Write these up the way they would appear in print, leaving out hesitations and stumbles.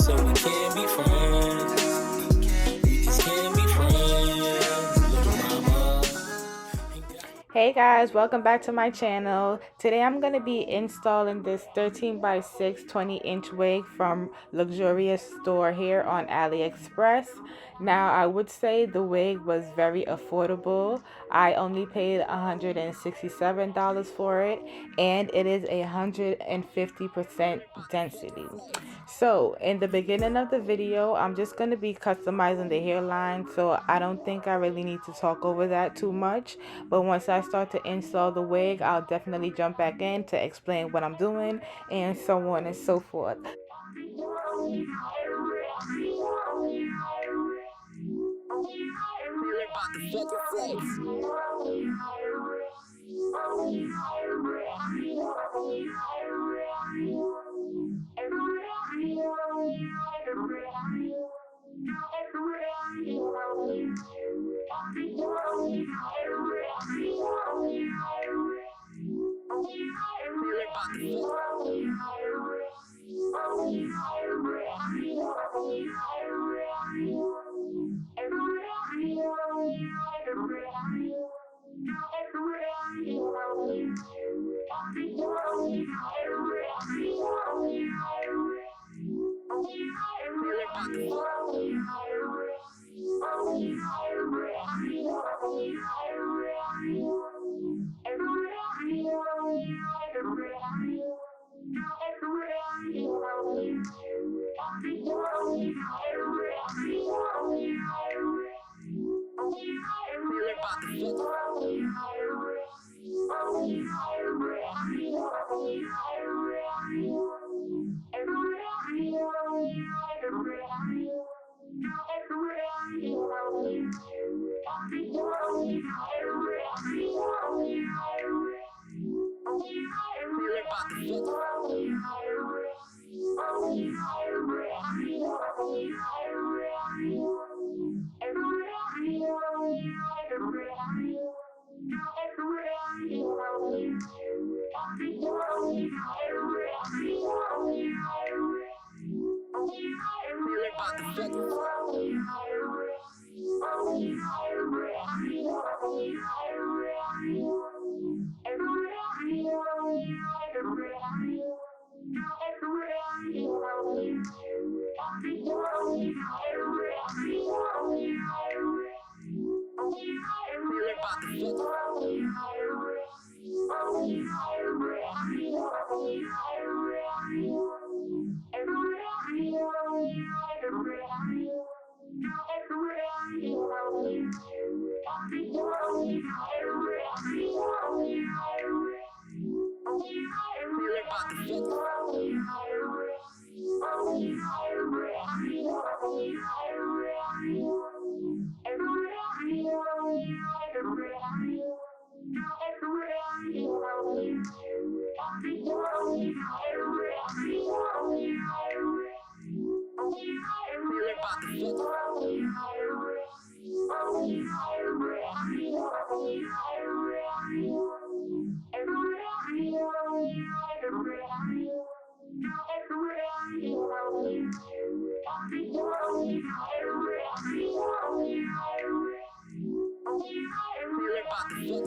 so we can't be friends. We just can't be friends. Little mama. Hey guys, welcome back to my channel. Today I'm going to be installing this 13 by 6 20-inch wig from Luxurious Store here on AliExpress. Now I would say the wig was very affordable. I only paid $167 for it, and it is 150% density. So in the beginning of the video, I'm just going to be customizing the hairline, so I don't think I really need to talk over that too much. But once I start to install the wig, I'll definitely jump back in to explain what I'm doing and so on and so forth.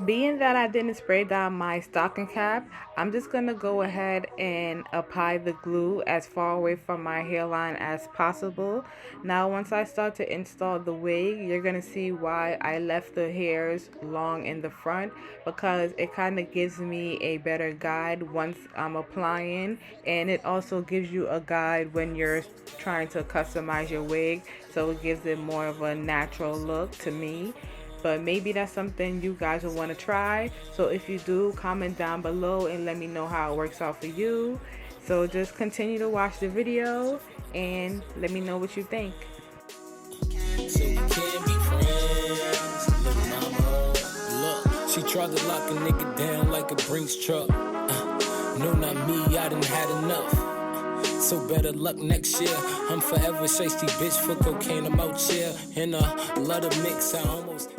Being that I didn't spray down my stocking cap, I'm just going to go ahead and apply the glue as far away from my hairline as possible. Now once I start to install the wig, you're going to see why I left the hairs long in the front, because it kind of gives me a better guide once I'm applying, and it also gives you a guide when you're trying to customize your wig, so it gives it more of a natural look to me. But maybe that's something you guys will want to try. So if you do, comment down below and let me know how it works out for you. So just continue to watch the video and let me know what you think. So we can't be friends, little mama. Look, she tried to lock a nigga down like a Brinks truck. No, not me, I done had enough. So better luck next year. I'm forever shasty bitch for cocaine. I'm out here in a lot of mix. I almost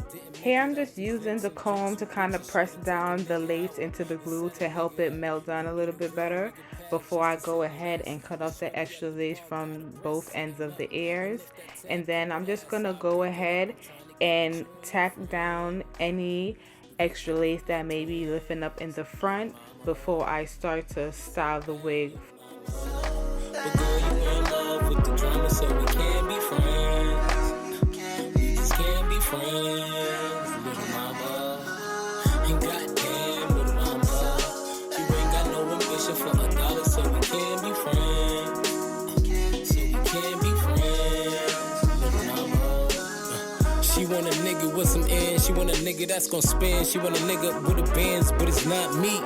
Here I'm just using the comb to kind of press down the lace into the glue to help it melt down a little bit better. before I go ahead and cut off the extra lace from both ends of the ears. And then I'm just gonna go ahead and tack down any extra lace that may be lifting up in the front before I start to style the wig. But girl, you in love with the drama, so we can't be friends. We just can't be friends, little mama. And goddamn, little mama, you ain't got no ambition for $1, so we can't be friends. So we can't be friends, little mama. She want a nigga with some ends. She want a nigga that's gon' spend. She want a nigga with the bands, but it's not me.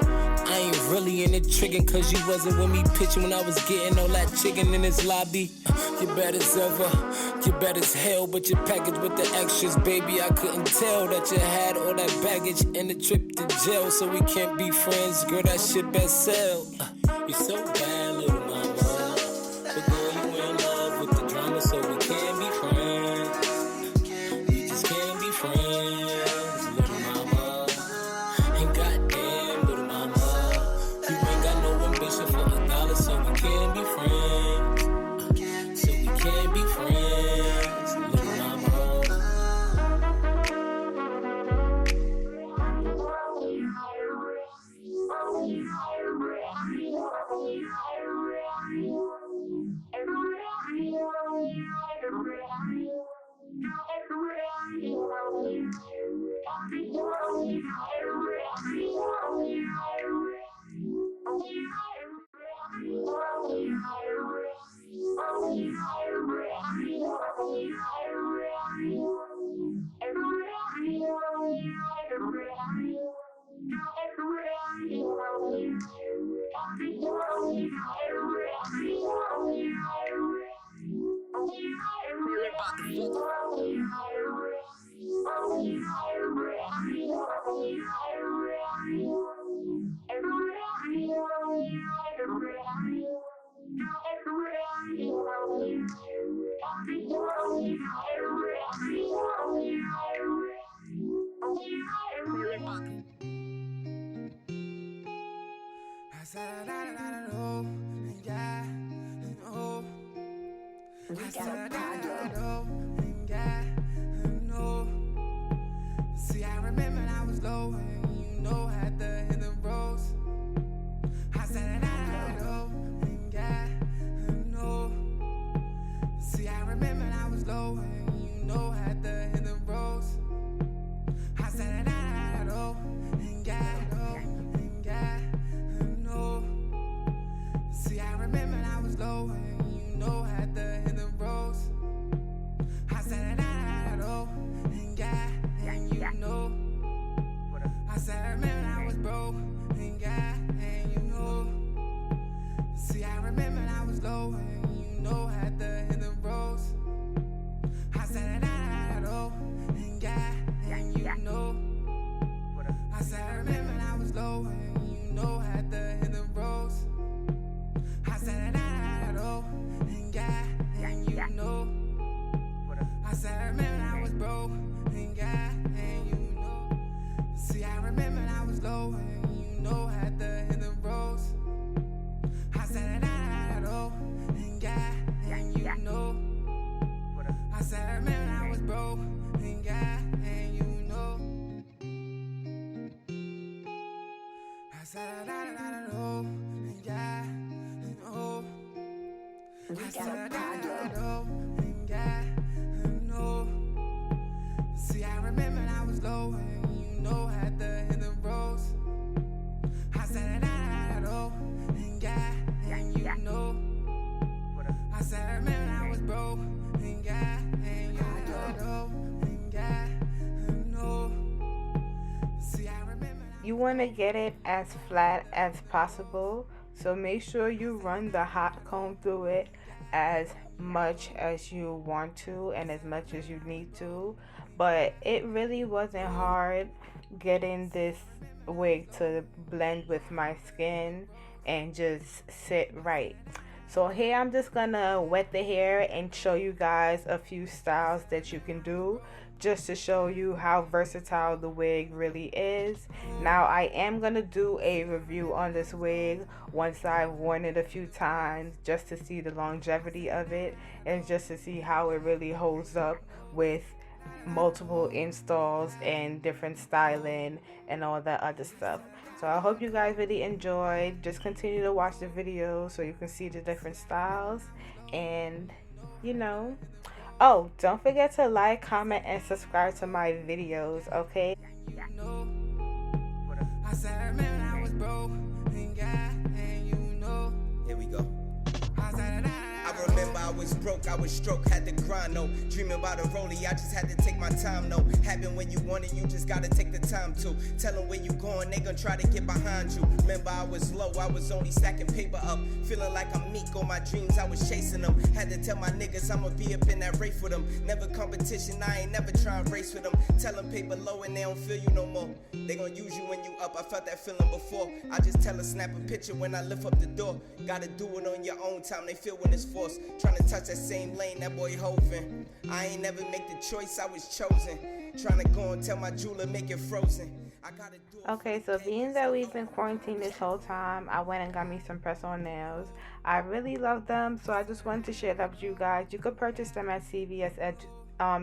I ain't really in it tricking, cause you wasn't with me pitching when I was getting all that chicken in this lobby. You bad as ever, you bad as hell, but your package with the extras, baby, I couldn't tell that you had all that baggage and the trip to jail, so we can't be friends, girl, that shit best sell. You so bad, little mama, but girl, you in love with the drama, so we can't be friends. We just can't be friends, little mama. And goddamn, little mama, you ain't got no ambition for $1, so we can't be friends. So we can't be friends, little mama. See, I remember I was low and you know had to hit the roads. I said I know and got no. See, I remember I was low and you know had to hit the roads. I said I know and got no. See, I remember I was low and you know had to hit the roads. I said I know and got and you know. I said I remember I was broke and got and you know. See, I remember I was low and you know had to hit the roads. I said I know and got and you know. I said I remember I was low and you know had to hit the roads. I said I know and got and you know. I said I remember I was broke and got and you know. See, I remember I was low and you know had to hit the roads. I said I know and got and you know. I said I remember I was broke and got and you know. I said I know and got and oh. I said I know and got and no. See, I remember I was low and you know had to hit the roads. I said I know and got and you know. I said I remember I was broke and got and you know and got and no. See, I remember. You want to get it as flat as possible, so make sure you run the hot comb through it as much as you want to and as much as you need to. But it really wasn't hard getting this wig to blend with my skin and just sit right. So here I'm just gonna wet the hair and show you guys a few styles that you can do, just to show you how versatile the wig really is. Now I am gonna do a review on this wig once I've worn it a few times, just to see the longevity of it and just to see how it really holds up with multiple installs and different styling and all that other stuff. So I hope you guys really enjoyed. Just continue to watch the video so you can see the different styles, and you know, oh, don't forget to like, comment, and subscribe to my videos, okay? I said I remember I was broke and God, and you know. Here we go. I said I remember I was broke, I was stroke, had to grind, no. Dreaming about a rollie, I just had to take my time, no. Happen when you want it, you just gotta take the time to. Tell them where you going, they gon' try to get behind you. Remember I was low, I was only stacking paper up. Feeling like I'm meek on my dreams, I was chasing them. Had to tell my niggas I'ma be up in that race with them. Never competition, I ain't never try and race with them. Tell them paper low and they don't feel you no more. They gon' use you when you up, I felt that feeling before. I just tell her snap a picture when I lift up the door. Gotta do it on your own time, they feel when it's forced. Trying to touch that same lane, that boy hovin'. I ain't never make the choice, I was chosen. Trying to go and tell my jeweler make it frozen. I gotta do it. Okay, so being that we've been quarantined this whole time, I went and got me some press-on nails. I really love them, so I just wanted to share that with you guys. You could purchase them at CVS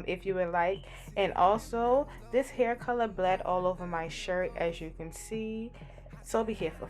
if you would like. And also, this hair color bled all over my shirt, as you can see, so be careful.